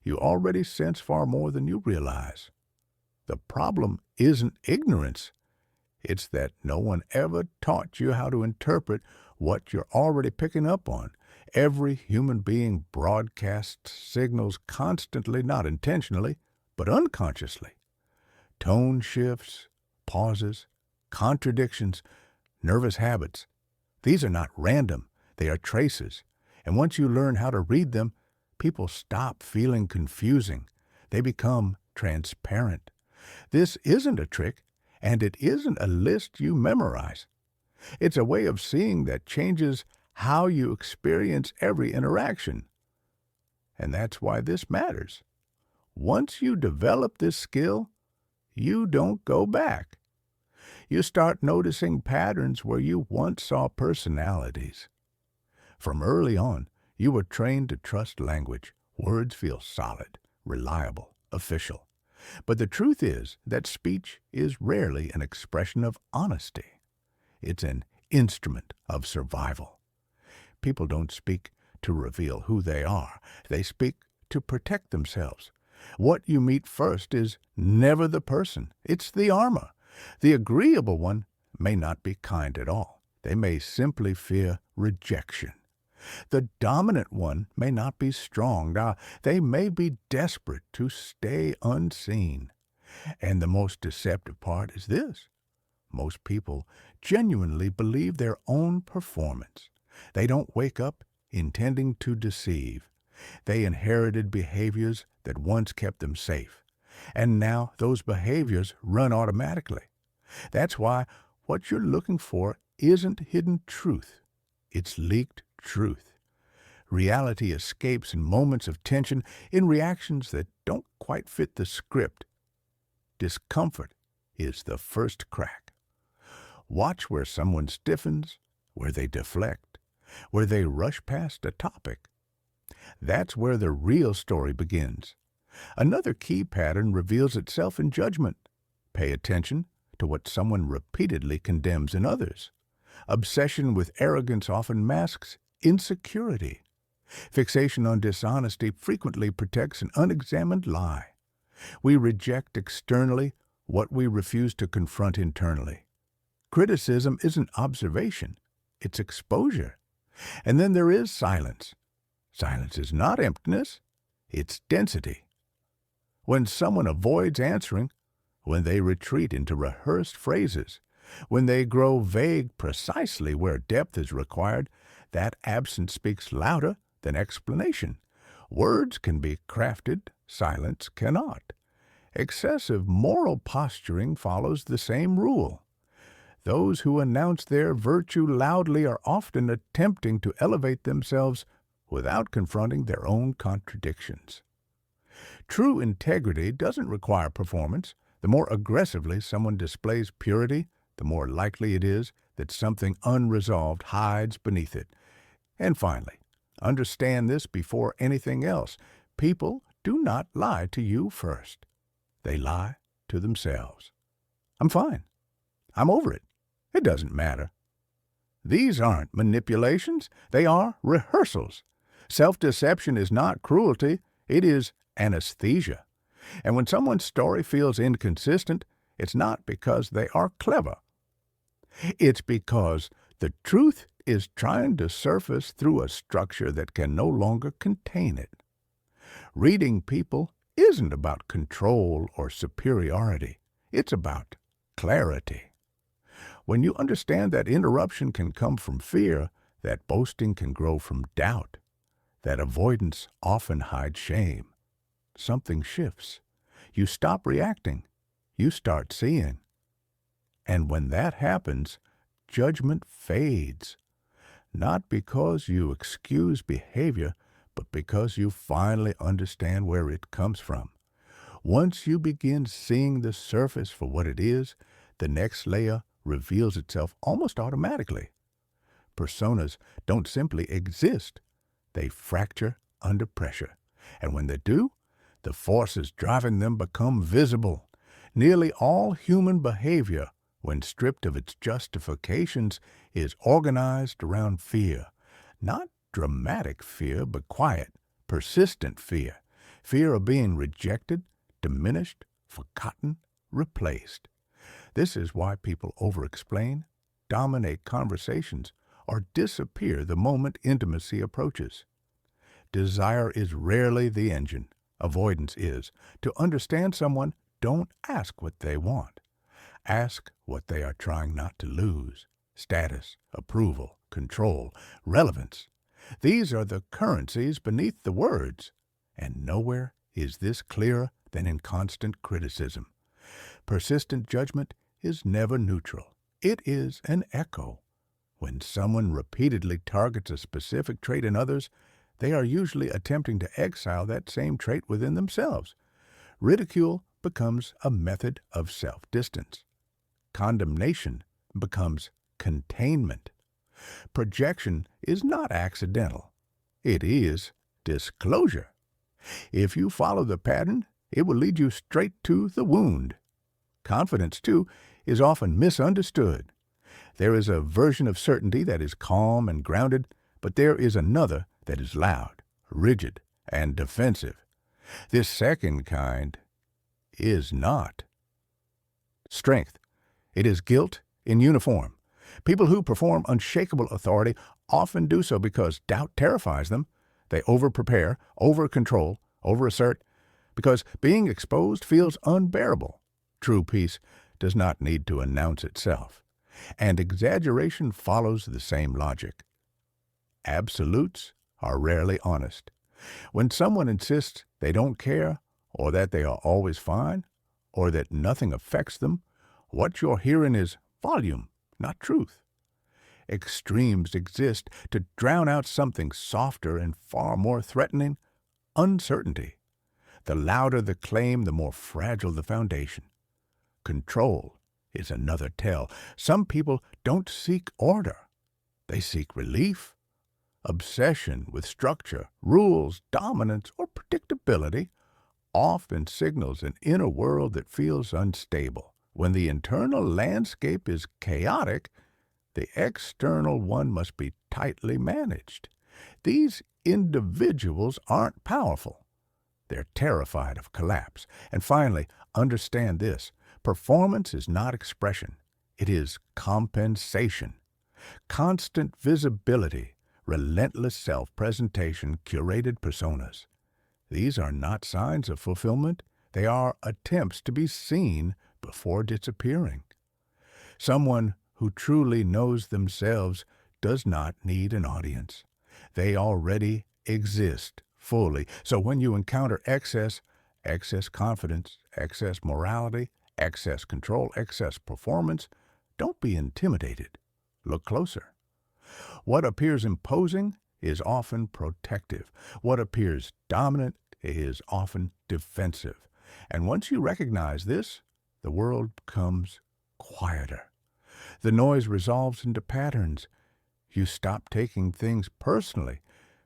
you already sense far more than you realize. The problem isn't ignorance. It's that no one ever taught you how to interpret what you're already picking up on. Every human being broadcasts signals constantly, not intentionally, but unconsciously. Tone shifts, pauses, contradictions, nervous habits. These are not random. They are traces. And once you learn how to read them, people stop feeling confusing. They become transparent. This isn't a trick, and it isn't a list you memorize. It's a way of seeing that changes how you experience every interaction. And that's why this matters. Once you develop this skill, you don't go back. You start noticing patterns where you once saw personalities. From early on, you were trained to trust language. Words feel solid, reliable, official. But the truth is that speech is rarely an expression of honesty. It's an instrument of survival. People don't speak to reveal who they are. They speak to protect themselves. What you meet first is never the person. It's the armor. The agreeable one may not be kind at all. They may simply fear rejection. The dominant one may not be strong. Now, they may be desperate to stay unseen. And the most deceptive part is this. Most people genuinely believe their own performance. They don't wake up intending to deceive. They inherited behaviors that once kept them safe. And now those behaviors run automatically. That's why what you're looking for isn't hidden truth. It's leaked truth. Reality escapes in moments of tension, in reactions that don't quite fit the script. Discomfort is the first crack. Watch where someone stiffens, where they deflect, where they rush past a topic. That's where the real story begins. Another key pattern reveals itself in judgment. Pay attention to what someone repeatedly condemns in others. Obsession with arrogance often masks insecurity. Fixation on dishonesty frequently protects an unexamined lie. We reject externally what we refuse to confront internally. Criticism isn't observation, it's exposure. And then there is silence. Silence is not emptiness, it's density. When someone avoids answering, when they retreat into rehearsed phrases, when they grow vague precisely where depth is required, that absence speaks louder than explanation. Words can be crafted, silence cannot. Excessive moral posturing follows the same rule. Those who announce their virtue loudly are often attempting to elevate themselves without confronting their own contradictions. True integrity doesn't require performance. The more aggressively someone displays purity, the more likely it is that something unresolved hides beneath it. And finally, understand this before anything else. People do not lie to you first. They lie to themselves. I'm fine. I'm over it. It doesn't matter. These aren't manipulations. They are rehearsals. Self-deception is not cruelty. It is anesthesia. And when someone's story feels inconsistent, it's not because they are clever. It's because the truth is trying to surface through a structure that can no longer contain it. Reading people isn't about control or superiority. It's about clarity. When you understand that interruption can come from fear, that boasting can grow from doubt, that avoidance often hides shame, something shifts. You stop reacting. You start seeing. And when that happens, judgment fades. Not because you excuse behavior, but because you finally understand where it comes from. Once you begin seeing the surface for what it is, the next layer reveals itself almost automatically. Personas don't simply exist. They fracture under pressure. And when they do, the forces driving them become visible. Nearly all human behavior, when stripped of its justifications, is organized around fear. Not dramatic fear, but quiet, persistent fear. fear of being rejected, diminished, forgotten, replaced. This is why people over-explain, dominate conversations, or disappear the moment intimacy approaches. Desire is rarely the engine. Avoidance is. To understand someone, don't ask what they want. Ask what they are trying not to lose. Status, approval, control, relevance. These are the currencies beneath the words, and nowhere is this clearer than in constant criticism. Persistent judgment is never neutral. It is an echo. When someone repeatedly targets a specific trait in others, they are usually attempting to exile that same trait within themselves. Ridicule becomes a method of self-distance. Condemnation becomes containment. Projection is not accidental. It is disclosure. If you follow the pattern, it will lead you straight to the wound. Confidence, too, is often misunderstood. There is a version of certainty that is calm and grounded, but there is another that is loud, rigid, and defensive. This second kind is not strength. It is guilt in uniform. People who perform unshakable authority often do so because doubt terrifies them. They over-prepare, over-control, over-assert, because being exposed feels unbearable. True peace does not need to announce itself, and exaggeration follows the same logic. Absolutes are rarely honest. When someone insists they don't care, or that they are always fine, or that nothing affects them, what you're hearing is volume, not truth. Extremes exist to drown out something softer and far more threatening: uncertainty. The louder the claim, the more fragile the foundation. Control is another tell. Some people don't seek order. They seek relief. Obsession with structure, rules, dominance, or predictability often signals an inner world that feels unstable. When the internal landscape is chaotic, the external one must be tightly managed. These individuals aren't powerful. They're terrified of collapse. And finally, understand this: performance is not expression. It is compensation. Constant visibility, relentless self-presentation, curated personas. These are not signs of fulfillment. They are attempts to be seen before disappearing. Someone who truly knows themselves does not need an audience. They already exist fully. So when you encounter excess confidence, excess morality, excess control, excess performance, don't be intimidated. Look closer. What appears imposing is often protective. What appears dominant is often defensive. And once you recognize this, the world becomes quieter. The noise resolves into patterns. You stop taking things personally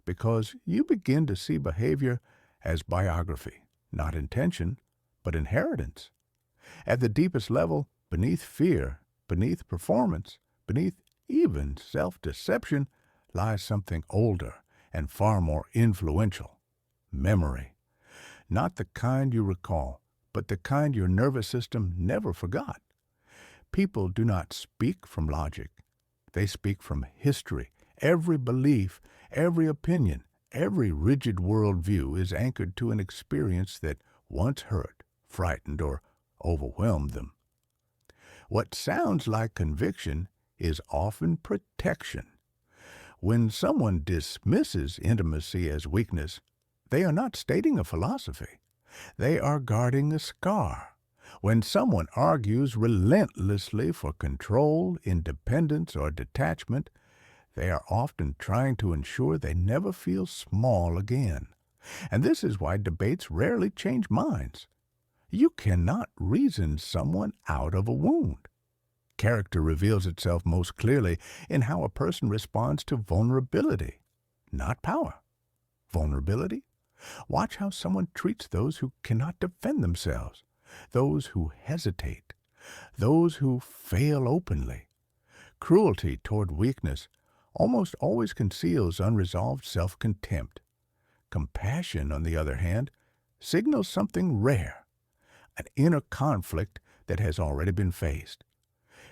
because you begin to see behavior as biography, not intention, but inheritance. At the deepest level, beneath fear, beneath performance, beneath even self-deception, lies something older and far more influential: memory. Not the kind you recall, but the kind your nervous system never forgot. People do not speak from logic. They speak from history. Every belief, every opinion, every rigid worldview is anchored to an experience that once hurt, frightened, or overwhelmed them. What sounds like conviction is often protection. When someone dismisses intimacy as weakness, they are not stating a philosophy. They are guarding a scar. When someone argues relentlessly for control, independence, or detachment, they are often trying to ensure they never feel small again. And this is why debates rarely change minds. You cannot reason someone out of a wound. Character reveals itself most clearly in how a person responds to vulnerability, not power. Vulnerability? Watch how someone treats those who cannot defend themselves, those who hesitate, those who fail openly. Cruelty toward weakness almost always conceals unresolved self-contempt. Compassion, on the other hand, signals something rare, an inner conflict that has already been faced.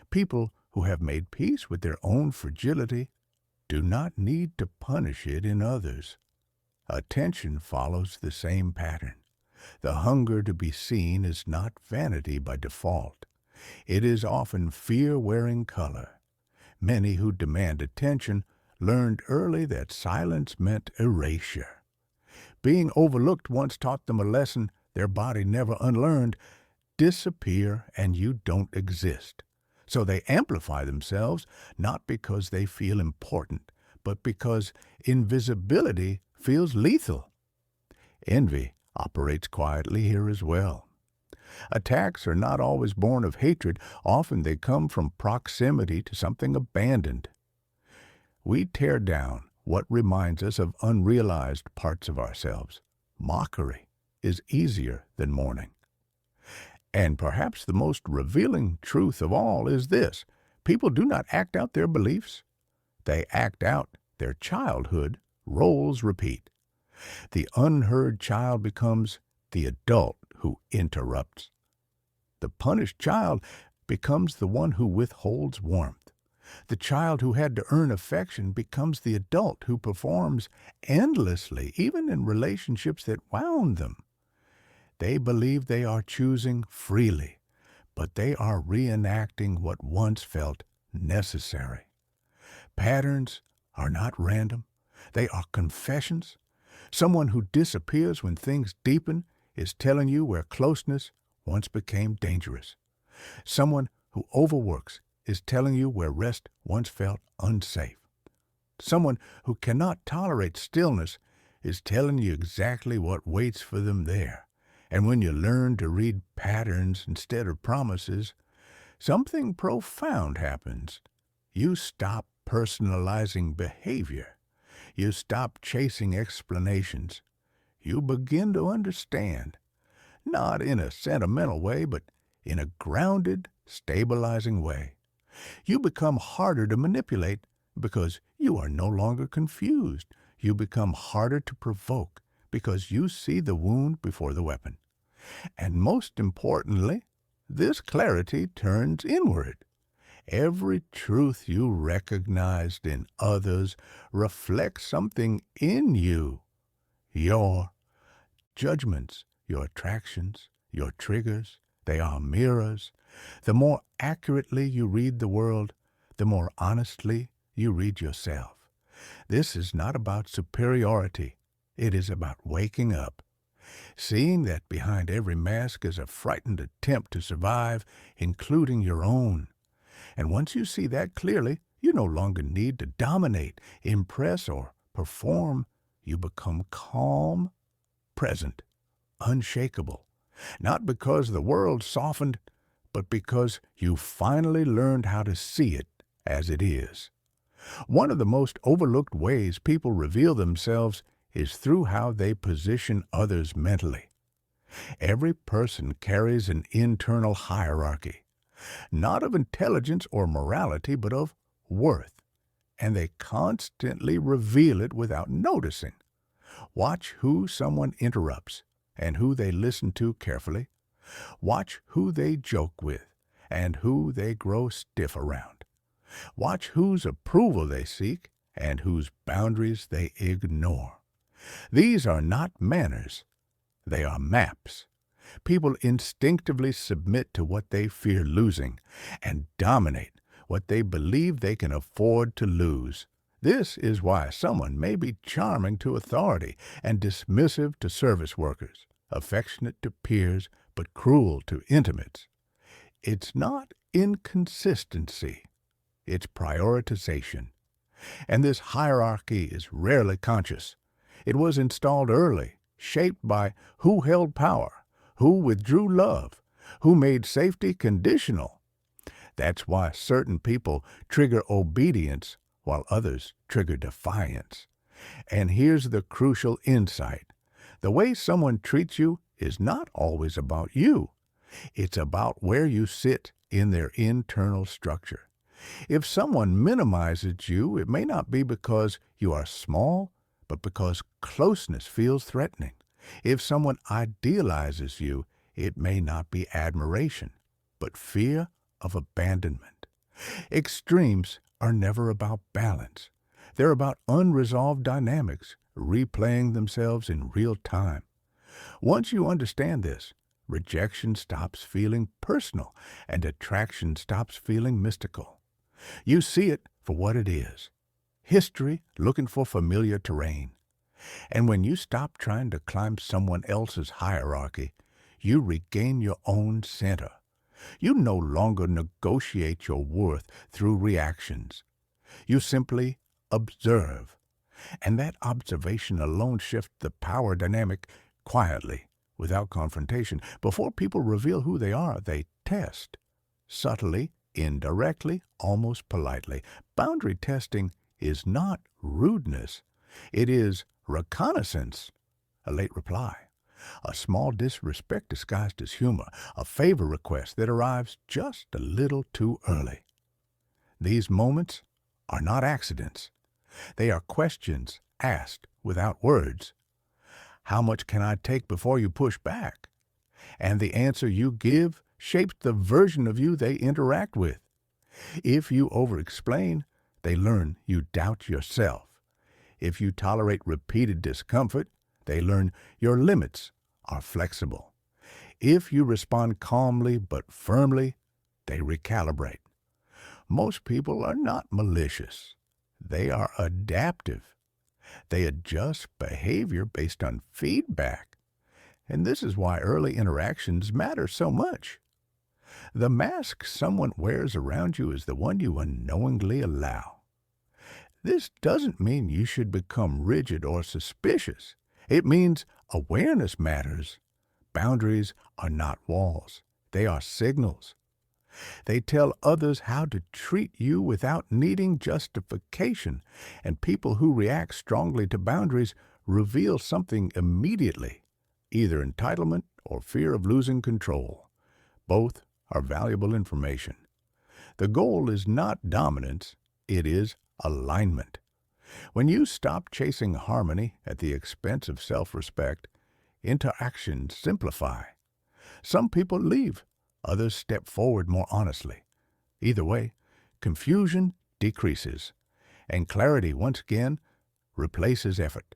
People who have made peace with their own fragility do not need to punish it in others. Attention follows the same pattern. The hunger to be seen is not vanity by default. It is often fear wearing color. Many who demand attention learned early that silence meant erasure. Being overlooked once taught them a lesson their body never unlearned: disappear and you don't exist. So they amplify themselves, not because they feel important, but because invisibility feels lethal. Envy operates quietly here as well. Attacks are not always born of hatred. Often they come from proximity to something abandoned. We tear down what reminds us of unrealized parts of ourselves. Mockery is easier than mourning. And perhaps the most revealing truth of all is this: people do not act out their beliefs. They act out their childhood. Roles repeat. The unheard child becomes the adult who interrupts. The punished child becomes the one who withholds warmth. The child who had to earn affection becomes the adult who performs endlessly, even in relationships that wound them. They believe they are choosing freely, but they are reenacting what once felt necessary. Patterns are not random. They are confessions. Someone who disappears when things deepen is telling you where closeness once became dangerous. Someone who overworks is telling you where rest once felt unsafe. Someone who cannot tolerate stillness is telling you exactly what waits for them there. And when you learn to read patterns instead of promises, something profound happens. You stop personalizing behavior. You stop chasing explanations. You begin to understand, not in a sentimental way, but in a grounded, stabilizing way. You become harder to manipulate because you are no longer confused. You become harder to provoke because you see the wound before the weapon. And most importantly, this clarity turns inward. Every truth you recognized in others reflects something in you. Your judgments, your attractions, your triggers, they are mirrors. The more accurately you read the world, the more honestly you read yourself. This is not about superiority. It is about waking up, seeing that behind every mask is a frightened attempt to survive, including your own. And once you see that clearly, you no longer need to dominate, impress, or perform. You become calm, present, unshakable. Not because the world softened, but because you finally learned how to see it as it is. One of the most overlooked ways people reveal themselves is through how they position others mentally. Every person carries an internal hierarchy, not of intelligence or morality, but of worth, and they constantly reveal it without noticing. Watch who someone interrupts and who they listen to carefully. Watch who they joke with and who they grow stiff around. Watch whose approval they seek and whose boundaries they ignore. These are not manners. They are maps. People instinctively submit to what they fear losing and dominate what they believe they can afford to lose. This is why someone may be charming to authority and dismissive to service workers, affectionate to peers, but cruel to intimates. It's not inconsistency. It's prioritization. And this hierarchy is rarely conscious. It was installed early, shaped by who held power, who withdrew love, who made safety conditional. That's why certain people trigger obedience while others trigger defiance. And here's the crucial insight. The way someone treats you is not always about you. It's about where you sit in their internal structure. If someone minimizes you, it may not be because you are small, but because closeness feels threatening. If someone idealizes you, it may not be admiration, but fear of abandonment. Extremes are never about balance. They're about unresolved dynamics replaying themselves in real time. Once you understand this, rejection stops feeling personal and attraction stops feeling mystical. You see it for what it is. History looking for familiar terrain. And when you stop trying to climb someone else's hierarchy, you regain your own center. You no longer negotiate your worth through reactions. You simply observe. And that observation alone shifts the power dynamic quietly, without confrontation. Before people reveal who they are, they test. Subtly, indirectly, almost politely. Boundary testing is not rudeness. It is reconnaissance, a late reply, a small disrespect disguised as humor, a favor request that arrives just a little too early. These moments are not accidents. They are questions asked without words. How much can I take before you push back? And the answer you give shapes the version of you they interact with. If you over-explain, they learn you doubt yourself. If you tolerate repeated discomfort, they learn your limits are flexible. If you respond calmly but firmly, they recalibrate. Most people are not malicious. They are adaptive. They adjust behavior based on feedback. And this is why early interactions matter so much. The mask someone wears around you is the one you unknowingly allow. This doesn't mean you should become rigid or suspicious. It means awareness matters. Boundaries are not walls. They are signals. They tell others how to treat you without needing justification, and people who react strongly to boundaries reveal something immediately, either entitlement or fear of losing control. Both are valuable information. The goal is not dominance, it is alignment. When you stop chasing harmony at the expense of self-respect, interactions simplify. Some people leave, others step forward more honestly. Either way, confusion decreases, and clarity once again replaces effort.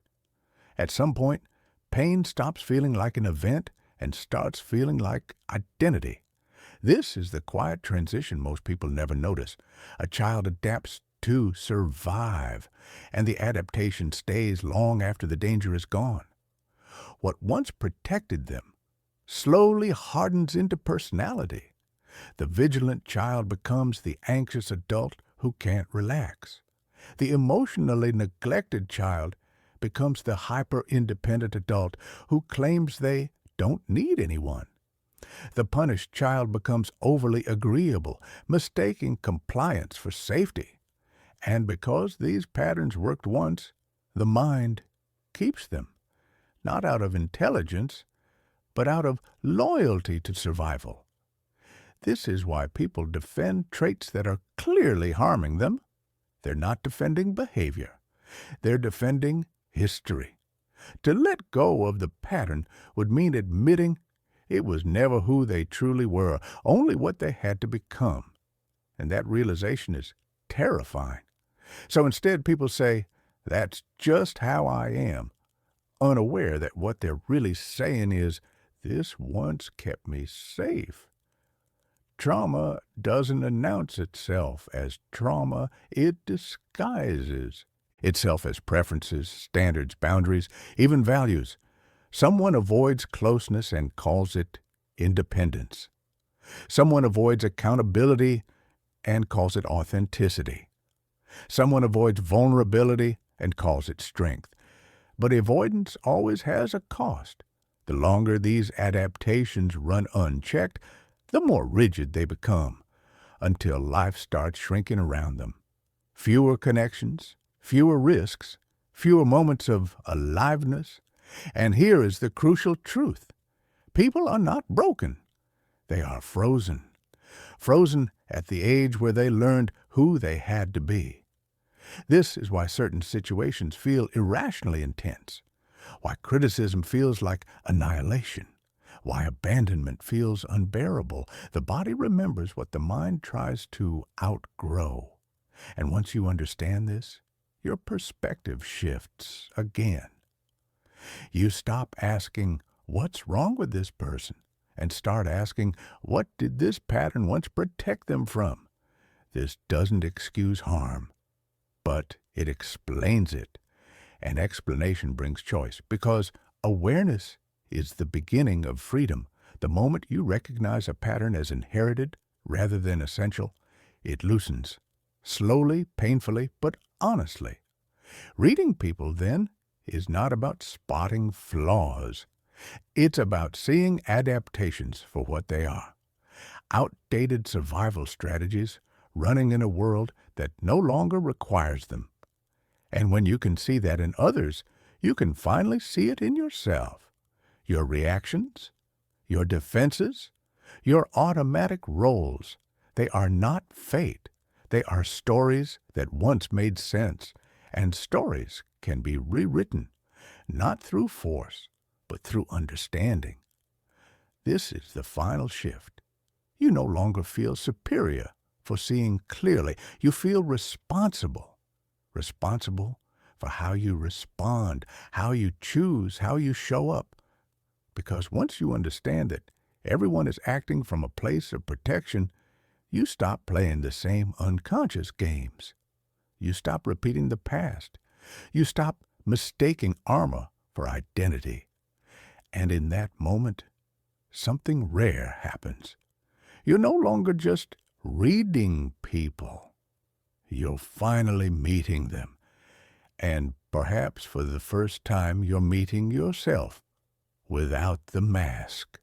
At some point, pain stops feeling like an event and starts feeling like identity. This is the quiet transition most people never notice. A child adapts to survive, and the adaptation stays long after the danger is gone. What once protected them slowly hardens into personality. The vigilant child becomes the anxious adult who can't relax. The emotionally neglected child becomes the hyper-independent adult who claims they don't need anyone. The punished child becomes overly agreeable, mistaking compliance for safety. And because these patterns worked once, the mind keeps them, not out of intelligence, but out of loyalty to survival. This is why people defend traits that are clearly harming them. They're not defending behavior. They're defending history. To let go of the pattern would mean admitting it was never who they truly were, only what they had to become. And that realization is terrifying. So instead, people say, "That's just how I am," unaware that what they're really saying is, "This once kept me safe." Trauma doesn't announce itself as trauma. It disguises itself as preferences, standards, boundaries, even values. Someone avoids closeness and calls it independence. Someone avoids accountability and calls it authenticity. Someone avoids vulnerability and calls it strength. But avoidance always has a cost. The longer these adaptations run unchecked, the more rigid they become, until life starts shrinking around them. Fewer connections, fewer risks, fewer moments of aliveness. And here is the crucial truth. People are not broken. They are frozen. Frozen at the age where they learned who they had to be. This is why certain situations feel irrationally intense. why criticism feels like annihilation, why abandonment feels unbearable. The body remembers what the mind tries to outgrow. And once you understand this, your perspective shifts again. You stop asking, "What's wrong with this person?" and start asking, "What did this pattern once protect them from?" This doesn't excuse harm, but it explains it. And explanation brings choice, because awareness is the beginning of freedom. The moment you recognize a pattern as inherited rather than essential, it loosens, slowly, painfully, but honestly. Reading people, then, is not about spotting flaws. It's about seeing adaptations for what they are. Outdated survival strategies running in a world that no longer requires them. And when you can see that in others, you can finally see it in yourself. Your reactions, your defenses, your automatic roles, they are not fate. They are stories that once made sense, and stories can be rewritten, not through force, but through understanding. This is the final shift. You no longer feel superior for seeing clearly. You feel responsible. Responsible for how you respond, how you choose, how you show up. Because once you understand that everyone is acting from a place of protection, you stop playing the same unconscious games. You stop repeating the past. You stop mistaking armor for identity. And in that moment, something rare happens. You're no longer just reading people. You're finally meeting them. And perhaps for the first time, you're meeting yourself without the mask.